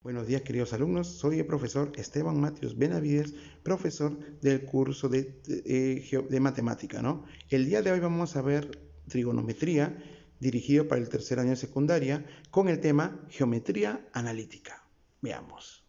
Buenos días, queridos alumnos. Soy el profesor Esteban Matios Benavides, profesor del curso de matemática, ¿no? El día de hoy vamos a ver trigonometría, dirigido para el tercer año de secundaria, con el tema geometría analítica. Veamos.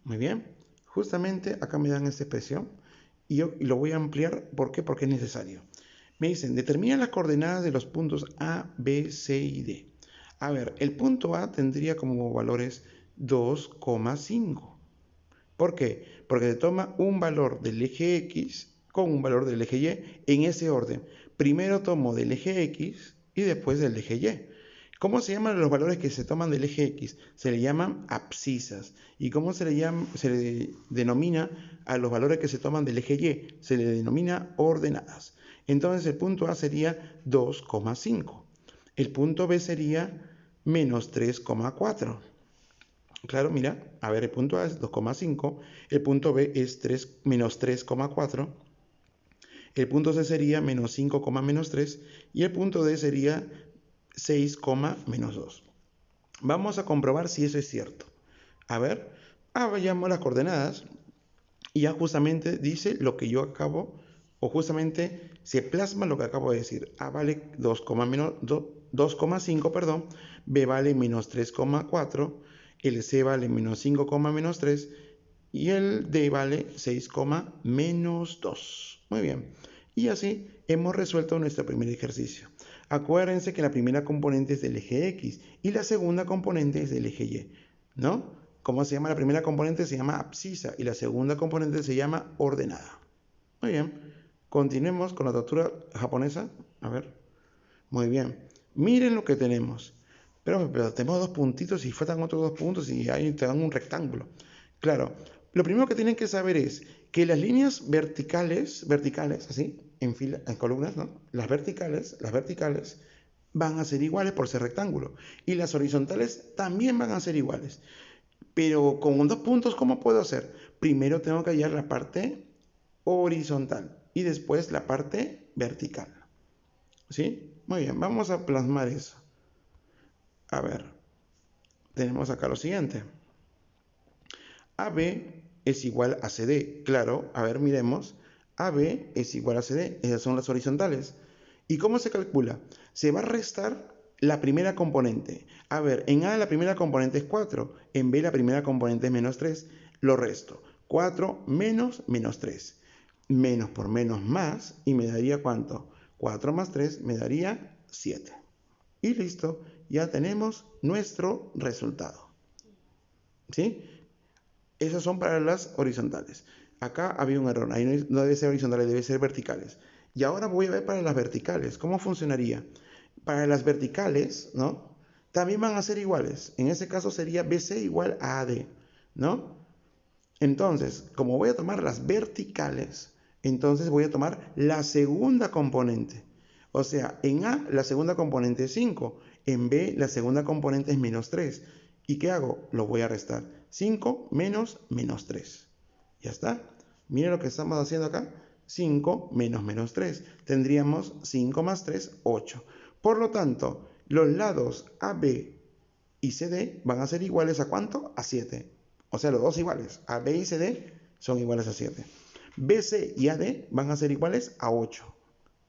Muy bien. Justamente acá me dan esta expresión y lo voy a ampliar. ¿Por qué? Porque es necesario. Me dicen, determina las coordenadas de los puntos A, B, C y D. A ver, el punto A tendría como valores 2,5. ¿Por qué? Porque se toma un valor del eje X con un valor del eje Y en ese orden. Primero tomo del eje X y después del eje Y. ¿Cómo se llaman los valores que se toman del eje X? Se le llaman abscisas. ¿Y cómo se le denomina a los valores que se toman del eje Y? Se le denomina ordenadas. Entonces el punto A sería 2,5. El punto B sería menos 3,4. Claro, mira, a ver, el punto A es 2,5, el punto B es menos 3,4, el punto C sería menos 5, menos 3 y el punto D sería 6, menos 2. Vamos a comprobar si eso es cierto. A ver, vayamos las coordenadas y ya justamente dice lo que yo acabo, o justamente se plasma lo que acabo de decir. A vale 2,5, perdón, B vale menos 3,4, el C vale menos 5, menos 3 y el D vale 6, menos 2. Muy bien. Y así hemos resuelto nuestro primer ejercicio. Acuérdense que la primera componente es del eje X y la segunda componente es del eje Y, ¿no? ¿Cómo se llama la primera componente? Se llama abscisa y la segunda componente se llama ordenada. Muy bien. Continuemos con la tortura japonesa. A ver. Muy bien. Miren lo que tenemos. Pero tenemos dos puntitos y faltan otros dos puntos y ahí te dan un rectángulo. Claro. Lo primero que tienen que saber es que las líneas verticales, así, en columnas, ¿no? Las verticales van a ser iguales por ser rectángulo. Y las horizontales también van a ser iguales. Pero con dos puntos, ¿cómo puedo hacer? Primero tengo que hallar la parte horizontal y después la parte vertical. ¿Sí? Muy bien, vamos a plasmar eso. A ver, tenemos acá lo siguiente. AB es igual a CD. Claro, a ver, miremos. AB es igual a CD. Esas son las horizontales. ¿Y cómo se calcula? Se va a restar la primera componente. A ver, en A la primera componente es 4. En B la primera componente es menos 3. Lo resto. 4 menos menos 3. Menos por menos más. ¿Y me daría cuánto? 4 más 3 me daría 7. Y listo. Ya tenemos nuestro resultado. ¿Sí? Esas son para las horizontales. Acá había un error. Ahí no debe ser horizontales, debe ser verticales. Y ahora voy a ver para las verticales. ¿Cómo funcionaría? Para las verticales, ¿no? También van a ser iguales. En ese caso sería BC igual a AD, ¿no? Entonces, como voy a tomar las verticales, entonces voy a tomar la segunda componente. O sea, en A la segunda componente es 5, en B la segunda componente es menos 3. ¿Y qué hago? Lo voy a restar. 5 menos menos 3. Ya está. Miren lo que estamos haciendo acá. 5 menos menos 3. Tendríamos 5 más 3, 8. Por lo tanto, los lados AB y CD van a ser iguales a ¿cuánto? A 7. O sea, los dos iguales. AB y CD son iguales a 7. BC y AD van a ser iguales a 8.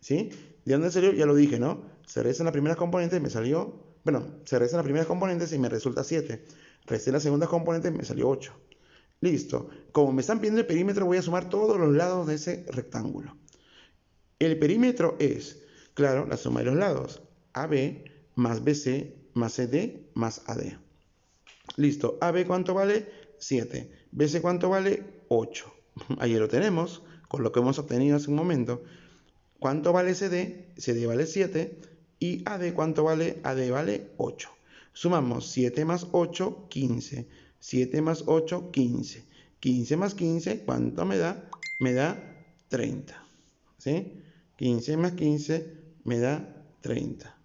¿Sí? ¿De dónde salió? Ya lo dije, ¿no? Se restan las primeras componentes y me salió... Bueno, se restan las primeras componentes y me resulta 7. Resté las segundas componentes y me salió 8. Listo. Como me están pidiendo el perímetro, voy a sumar todos los lados de ese rectángulo. El perímetro es, claro, la suma de los lados. AB más BC más CD más AD. Listo. AB ¿cuánto vale? 7. BC ¿cuánto vale? 8. Ahí lo tenemos, con lo que hemos obtenido hace un momento. ¿Cuánto vale CD? CD vale 7. ¿Y AD cuánto vale? AD vale 8. Sumamos 7 más 8, 15. 7 más 8, 15. 15 más 15, ¿cuánto me da? Me da 30. ¿Sí? 15 más 15 me da 30.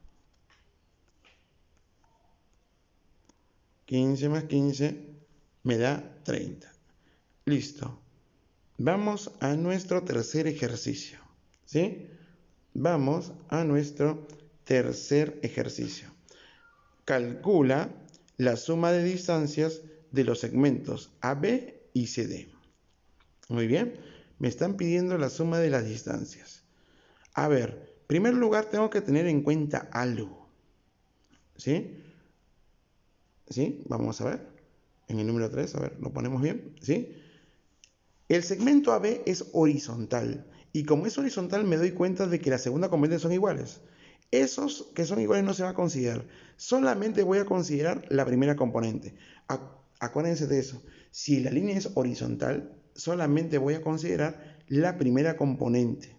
15 más 15 me da 30. Listo. Vamos a nuestro tercer ejercicio. ¿Sí? Vamos a nuestro tercer ejercicio. Calcula la suma de distancias de los segmentos AB y CD. Muy bien, me están pidiendo la suma de las distancias. A ver, en primer lugar tengo que tener en cuenta algo. ¿Sí? ¿Sí? Vamos a ver. En el número 3, a ver, lo ponemos bien. ¿Sí? El segmento AB es horizontal. Y como es horizontal me doy cuenta de que la segunda componente son iguales. Esos que son iguales no se va a considerar. Solamente voy a considerar la primera componente. Acuérdense de eso. Si la línea es horizontal, solamente voy a considerar la primera componente.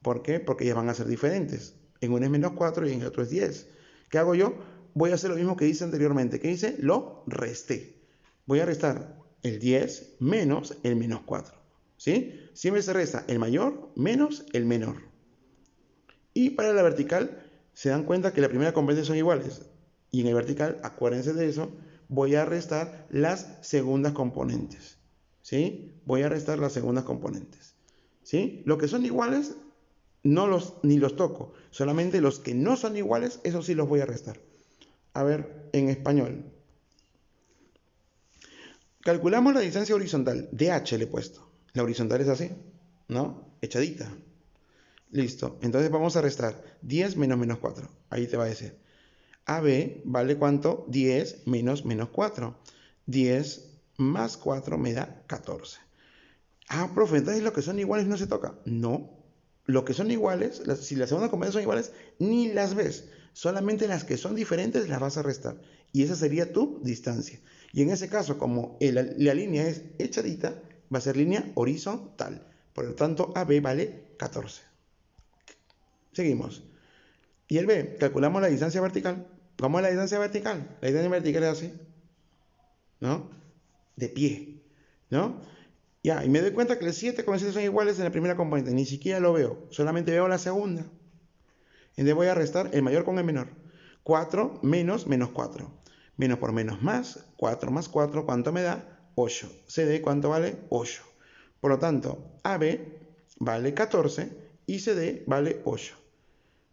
¿Por qué? Porque ellas van a ser diferentes. En uno es menos 4 y en el otro es 10. ¿Qué hago yo? Voy a hacer lo mismo que hice anteriormente. ¿Qué hice? Lo resté. Voy a restar el 10 menos el menos 4. ¿Sí? Siempre se resta el mayor menos el menor. Y para la vertical, se dan cuenta que la primera componente son iguales. Y en el vertical, acuérdense de eso, voy a restar las segundas componentes. ¿Sí? Voy a restar las segundas componentes. ¿Sí? Lo que son iguales, ni los toco. Solamente los que no son iguales, esos sí los voy a restar. A ver, en español. Calculamos la distancia horizontal. DH le he puesto. La horizontal es así, ¿no? Echadita. Listo. Entonces vamos a restar 10 menos menos 4. Ahí te va a decir. AB vale ¿cuánto? 10 menos menos 4. 10 más 4 me da 14. Ah, profe, entonces lo que son iguales no se toca. No. Lo que son iguales, si las segundas componentes son iguales, ni las ves. Solamente las que son diferentes las vas a restar. Y esa sería tu distancia. Y en ese caso, como la línea es echadita, va a ser línea horizontal. Por lo tanto, AB vale 14. Seguimos. Y el B, calculamos la distancia vertical. ¿Cómo es la distancia vertical? La distancia vertical es así, ¿no? De pie, ¿no? Ya, y me doy cuenta que los 7 con 7 son iguales en la primera componente. Ni siquiera lo veo, solamente veo la segunda. Entonces voy a restar el mayor con el menor. 4 menos menos 4. Menos por menos más, 4 más 4, ¿cuánto me da? 8. CD, ¿cuánto vale? 8. Por lo tanto, AB vale 14 y CD vale 8.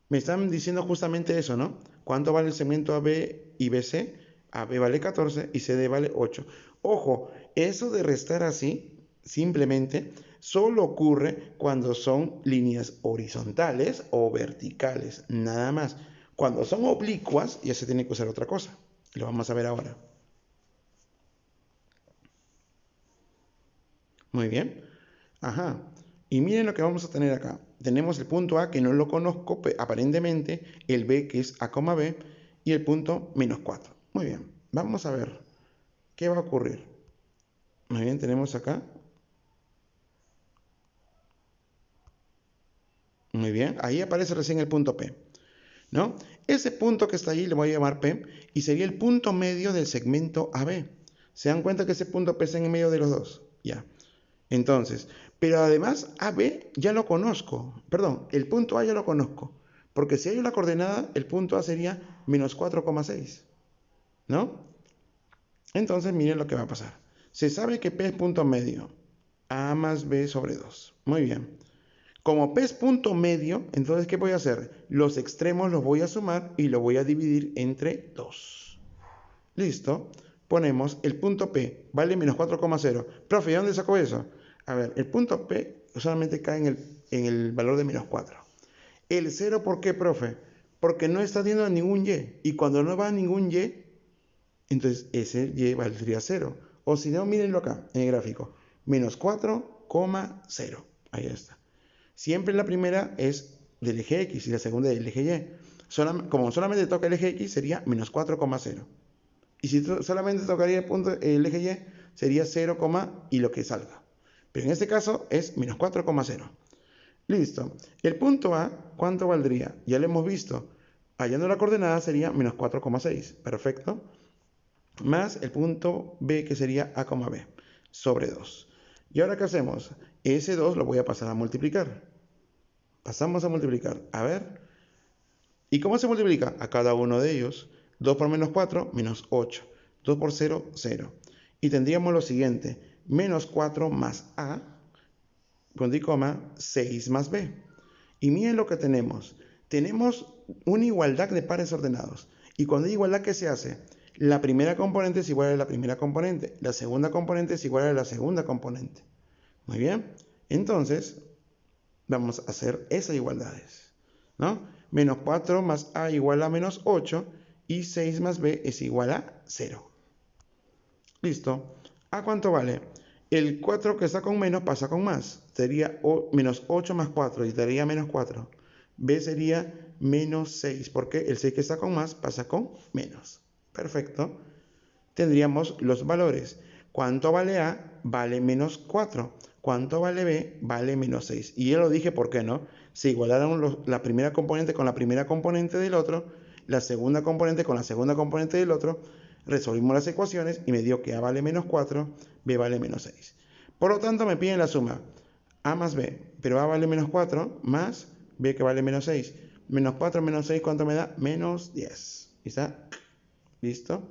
Me están diciendo justamente eso, ¿no? ¿Cuánto vale el segmento AB y BC? AB vale 14 y CD vale 8. Ojo, eso de restar así, simplemente, solo ocurre cuando son líneas horizontales o verticales, nada más. Cuando son oblicuas, ya se tiene que usar otra cosa. Lo vamos a ver ahora. Muy bien. Ajá. Y miren lo que vamos a tener acá. Tenemos el punto A que no lo conozco aparentemente, el B que es A, B y el punto menos 4. Muy bien. Vamos a ver qué va a ocurrir. Muy bien, tenemos acá. Muy bien. Ahí aparece recién el punto P, ¿no? Ese punto que está ahí le voy a llamar P y sería el punto medio del segmento AB. ¿Se dan cuenta que ese punto P está en medio de los dos? Ya. Entonces, pero además AB ya lo conozco, perdón, el punto A ya lo conozco, porque si hay una coordenada, el punto A sería menos 4,6, ¿no? Entonces, miren lo que va a pasar. Se sabe que P es punto medio, A más B sobre 2. Muy bien. Como P es punto medio, entonces, ¿qué voy a hacer? Los extremos los voy a sumar y lo voy a dividir entre 2. Listo. Ponemos el punto P, vale menos 4,0. Profe, ¿de dónde sacó eso? A ver, el punto P solamente cae en el valor de menos 4. El 0, ¿por qué, profe? Porque no está yendo a ningún Y. Y cuando no va a ningún Y, entonces ese Y valdría 0. O si no, mírenlo acá, en el gráfico. Menos 4,0. Ahí está. Siempre la primera es del eje X y la segunda del eje Y. Como solamente toca el eje X, sería menos 4,0. Y si solamente tocaría el eje Y, sería 0, y lo que salga. Pero en este caso es menos 4,0. Listo. El punto A, ¿cuánto valdría? Ya lo hemos visto. Hallando la coordenada sería menos 4,6. Perfecto. Más el punto B, que sería A, B, sobre 2. ¿Y ahora qué hacemos? Ese 2 lo voy a pasar a multiplicar. Pasamos a multiplicar. A ver. ¿Y cómo se multiplica? A cada uno de ellos. 2 por menos 4, menos 8. 2 por 0, 0. Y tendríamos lo siguiente. Menos 4 más A, punto y coma, 6 más B. Y miren lo que tenemos. Tenemos una igualdad de pares ordenados. Y cuando hay igualdad, ¿qué se hace? La primera componente es igual a la primera componente. La segunda componente es igual a la segunda componente. Muy bien. Entonces, vamos a hacer esas igualdades, ¿no? Menos 4 más a igual a menos 8 y 6 más b es igual a 0. Listo. ¿A cuánto vale? El 4 que está con menos pasa con más. Sería menos 8 más 4 y daría menos 4. B sería menos 6 porque el 6 que está con más pasa con menos. Perfecto. Tendríamos los valores. ¿Cuánto vale A? Vale menos 4. ¿Cuánto vale B? Vale menos 6. Y ya lo dije, ¿por qué no? Se igualaron la primera componente con la primera componente del otro, la segunda componente con la segunda componente del otro, resolvimos las ecuaciones y me dio que A vale menos 4, B vale menos 6. Por lo tanto, me piden la suma A más B, pero A vale menos 4 más B que vale menos 6. Menos 4 menos 6, ¿cuánto me da? Menos 10. ¿Está? ¿Listo?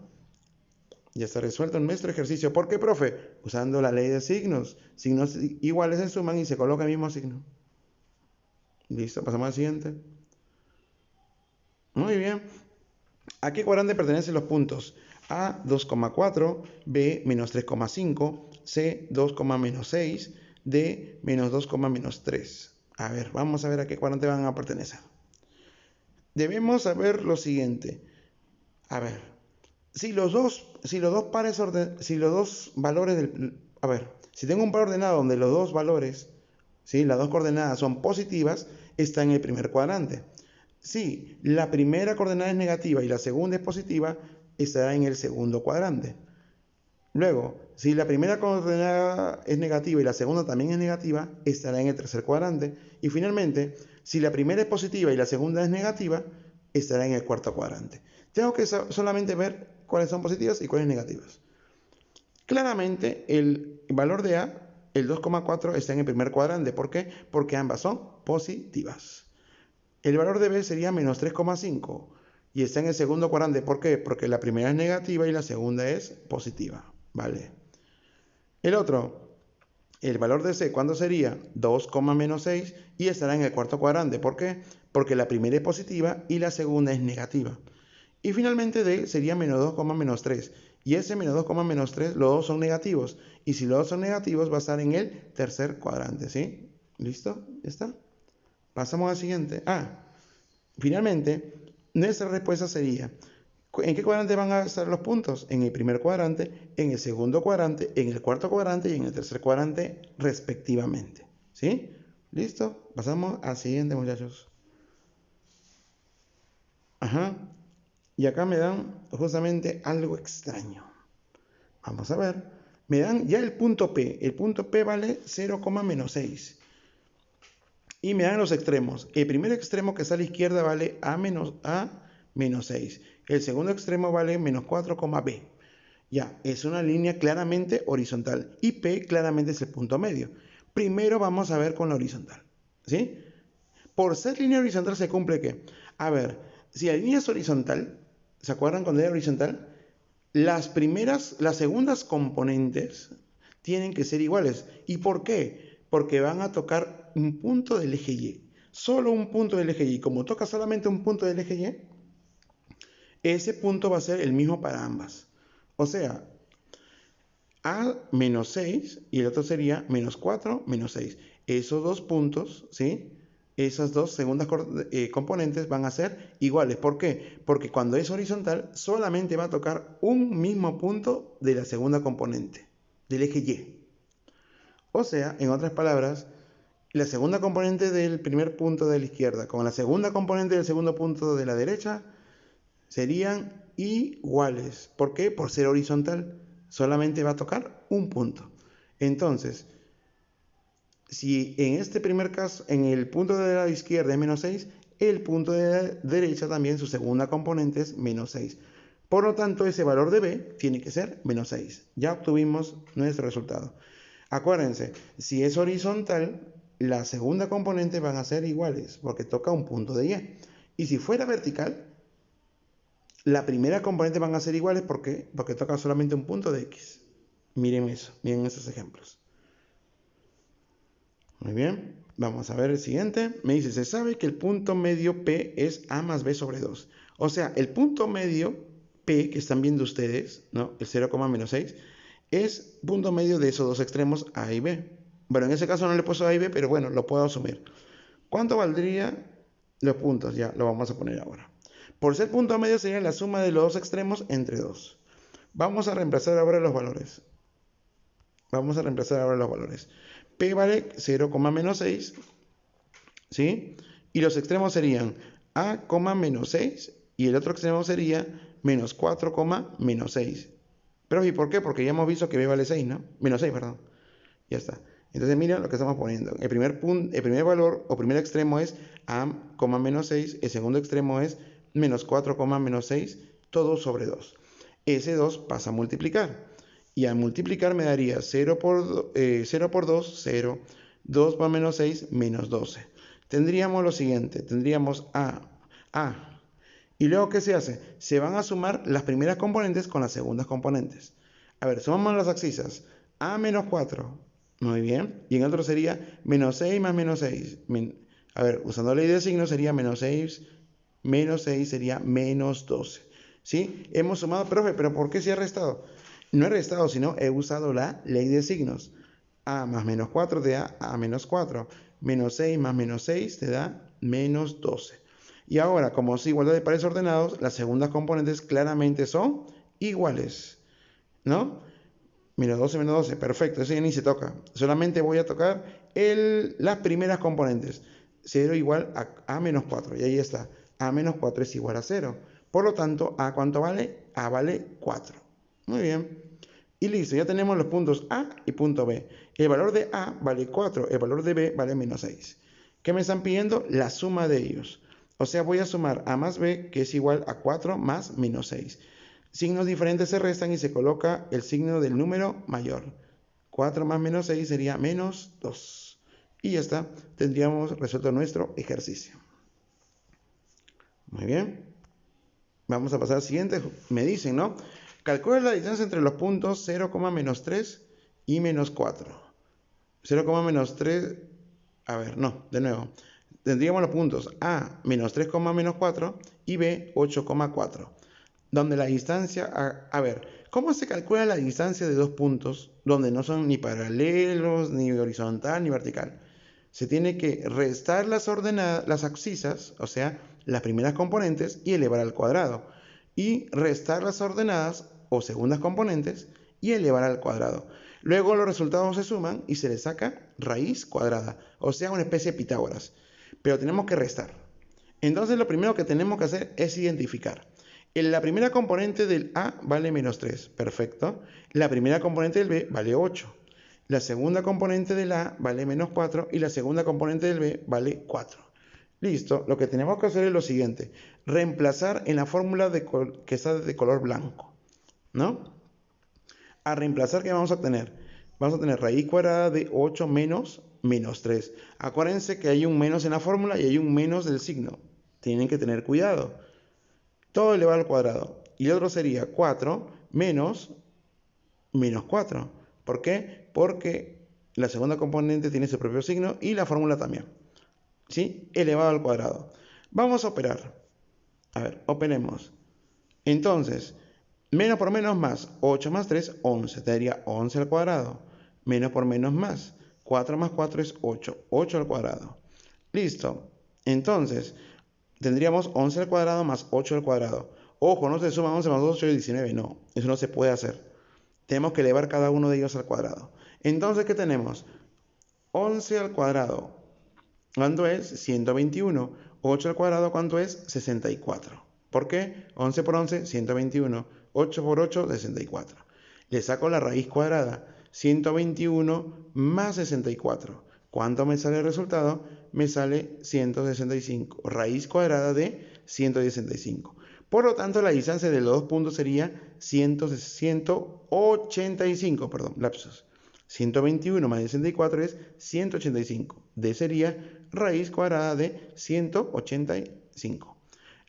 Ya está resuelto nuestro ejercicio. ¿Por qué, profe? Usando la ley de signos. Signos iguales se suman y se coloca el mismo signo. Listo, pasamos al siguiente. Muy bien. ¿A qué cuadrante pertenecen los puntos? A 2,4, B menos 3,5, C 2,6, D menos 2,3. A ver, vamos a ver a qué cuadrante van a pertenecer. Debemos saber lo siguiente. A ver, si los dos valores a ver, si tengo un par ordenado donde los dos valores, ¿sí? Las dos coordenadas son positivas, está en el primer cuadrante. Si la primera coordenada es negativa y la segunda es positiva, estará en el segundo cuadrante. Luego, si la primera coordenada es negativa y la segunda también es negativa, estará en el tercer cuadrante. Y finalmente, si la primera es positiva y la segunda es negativa, estará en el cuarto cuadrante. Tengo que solamente ver cuáles son positivas y cuáles negativas. Claramente, el valor de A, el 2,4, está en el primer cuadrante. ¿Por qué? Porque ambas son positivas. El valor de B sería menos 3,5 y está en el segundo cuadrante. ¿Por qué? Porque la primera es negativa y la segunda es positiva. ¿Vale? El otro, el valor de C, ¿cuándo sería? 2, menos 6 y estará en el cuarto cuadrante. ¿Por qué? Porque la primera es positiva y la segunda es negativa. Y finalmente D sería menos 2, menos 3. Y ese menos 2, menos 3, los dos son negativos. Y si los dos son negativos, va a estar en el tercer cuadrante. ¿Sí? ¿Listo? ¿Ya está? Pasamos al siguiente. Finalmente, nuestra respuesta sería, ¿en qué cuadrante van a estar los puntos? En el primer cuadrante, en el segundo cuadrante, en el cuarto cuadrante y en el tercer cuadrante, respectivamente. ¿Sí? ¿Listo? Pasamos al siguiente, muchachos. Y acá me dan justamente algo extraño. Vamos a ver. Me dan ya el punto P. El punto P vale 0, menos 6. Y me dan los extremos. El primer extremo que está a la izquierda vale A menos 6. El segundo extremo vale menos 4, B. Ya, es una línea claramente horizontal. Y P claramente es el punto medio. Primero vamos a ver con la horizontal. ¿Sí? Por ser línea horizontal se cumple ¿qué? A ver, si la línea es horizontal, ¿se acuerdan cuando era horizontal? Las segundas componentes tienen que ser iguales. ¿Y por qué? Porque van a tocar un punto del eje Y. Solo un punto del eje Y. Como toca solamente un punto del eje Y, ese punto va a ser el mismo para ambas. O sea, A menos 6 y el otro sería menos 4 menos 6. Esos dos puntos, ¿sí? Esas dos segundas componentes van a ser iguales. ¿Por qué? Porque cuando es horizontal solamente va a tocar un mismo punto de la segunda componente, del eje Y. O sea, en otras palabras, la segunda componente del primer punto de la izquierda con la segunda componente del segundo punto de la derecha serían iguales. ¿Por qué? Por ser horizontal. Solamente va a tocar un punto. Entonces, si en este primer caso, en el punto de la izquierda es menos 6, el punto de la derecha también, su segunda componente es menos 6. Por lo tanto, ese valor de B tiene que ser menos 6. Ya obtuvimos nuestro resultado. Acuérdense, si es horizontal, la segunda componente van a ser iguales, porque toca un punto de Y. Y si fuera vertical, la primera componente van a ser iguales porque toca solamente un punto de X. Miren eso, miren esos ejemplos. Muy bien, vamos a ver el siguiente. Me dice, se sabe que el punto medio P es A más B sobre 2. O sea, el punto medio P que están viendo ustedes, ¿no? El 0,-6, es punto medio de esos dos extremos A y B. Bueno, en ese caso no le he puesto A y B, pero bueno, lo puedo asumir. ¿Cuánto valdría los puntos? Ya lo vamos a poner ahora. Por ser punto medio sería la suma de los dos extremos entre 2. Vamos a reemplazar ahora los valores. P vale 0,-6, ¿sí? Y los extremos serían A,-6 y el otro extremo sería -4,-6. Pero ¿y por qué? Porque ya hemos visto que B vale 6, ¿no? -6, perdón. Ya está. Entonces mira lo que estamos poniendo. El primer valor o primer extremo es A,-6. El segundo extremo es -4,-6. Todo sobre 2. Ese 2 pasa a multiplicar. Y al multiplicar me daría 0 por 2, 0. 2 más -6, -12. Tendríamos lo siguiente. Tendríamos A. ¿Y luego qué se hace? Se van a sumar las primeras componentes con las segundas componentes. A ver, sumamos las abscisas. A menos 4. Muy bien. Y en otro sería -6 más -6. A ver, usando la ley de signos sería -6. Menos 6 sería -12. ¿Sí? Hemos sumado, profe, pero ¿por qué se ha restado? No he restado, sino he usado la ley de signos. A más -4 te da A menos 4. -6 más -6 te da -12. Y ahora, como es igualdad de pares ordenados, las segundas componentes claramente son iguales, ¿no? -12 menos 12, perfecto, eso ya ni se toca. Solamente voy a tocar las primeras componentes. 0 igual a A menos 4, y ahí está. A menos 4 es igual a 0. Por lo tanto, ¿A cuánto vale? A vale 4. Muy bien. Y listo, ya tenemos los puntos A y punto B. El valor de A vale 4, el valor de B vale -6. ¿Qué me están pidiendo? La suma de ellos. O sea, voy a sumar A más B, que es igual a 4 más -6. Signos diferentes se restan y se coloca el signo del número mayor. 4 más -6 sería -2. Y ya está, tendríamos resuelto nuestro ejercicio. Muy bien. Vamos a pasar al siguiente. Me dicen, ¿no? Calcula la distancia entre los puntos 0,-3 y -4. 0,-3, a ver, no, de nuevo. Tendríamos los puntos A, -3,-4 y B, 8,4. Donde la distancia, a ver, ¿cómo se calcula la distancia de dos puntos donde no son ni paralelos, ni horizontal, ni vertical? Se tiene que restar las abscisas, o sea, las primeras componentes, y elevar al cuadrado. Y restar las ordenadas o segundas componentes y elevar al cuadrado. Luego los resultados se suman y se le saca raíz cuadrada, o sea, una especie de Pitágoras. Pero tenemos que restar. Entonces lo primero que tenemos que hacer es identificar. La primera componente del A vale -3, perfecto. La primera componente del B vale 8. La segunda componente del A vale -4 y la segunda componente del B vale 4. Listo, lo que tenemos que hacer es lo siguiente. Reemplazar en la fórmula que está de color blanco, ¿no? A reemplazar, ¿qué vamos a tener? Vamos a tener raíz cuadrada de 8 menos -3. Acuérdense que hay un menos en la fórmula y hay un menos del signo. Tienen que tener cuidado. Todo elevado al cuadrado. Y el otro sería 4 menos -4. ¿Por qué? Porque la segunda componente tiene su propio signo y la fórmula también. ¿Sí? Elevado al cuadrado. Vamos a operar. A ver, operemos. Entonces, menos por menos más, 8 más 3, 11. Te daría 11 al cuadrado. Menos por menos más, 4 más 4 es 8. 8 al cuadrado. Listo. Entonces, tendríamos 11 al cuadrado más 8 al cuadrado. Ojo, no se suma 11 más 8 y 19. No, eso no se puede hacer. Tenemos que elevar cada uno de ellos al cuadrado. Entonces, ¿qué tenemos? 11 al cuadrado. ¿Cuánto es? 121. 8 al cuadrado, ¿cuánto es? 64. ¿Por qué? 11 por 11, 121. 8 por 8, 64. Le saco la raíz cuadrada. 121 más 64. ¿Cuánto me sale el resultado? Me sale 165. Raíz cuadrada de 165. Por lo tanto, la distancia de los dos puntos sería 185. Perdón, lapsus. 121 más 64 es 185. D sería raíz cuadrada de 185.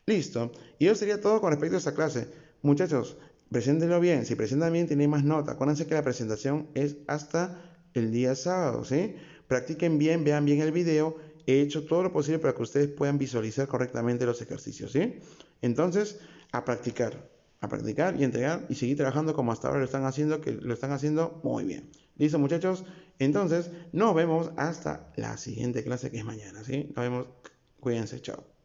Listo. Y eso sería todo con respecto a esta clase. Muchachos, preséntenlo bien. Si presentan bien, tienen más nota. Acuérdense que la presentación es hasta el día sábado, ¿sí? Practiquen bien, vean bien el video. He hecho todo lo posible para que ustedes puedan visualizar correctamente los ejercicios, ¿sí? Entonces, a practicar. a practicar y entregar y seguir trabajando como hasta ahora lo están haciendo, que lo están haciendo muy bien. ¿Listo, muchachos? Entonces, nos vemos hasta la siguiente clase que es mañana, ¿sí? Nos vemos. Cuídense, chao.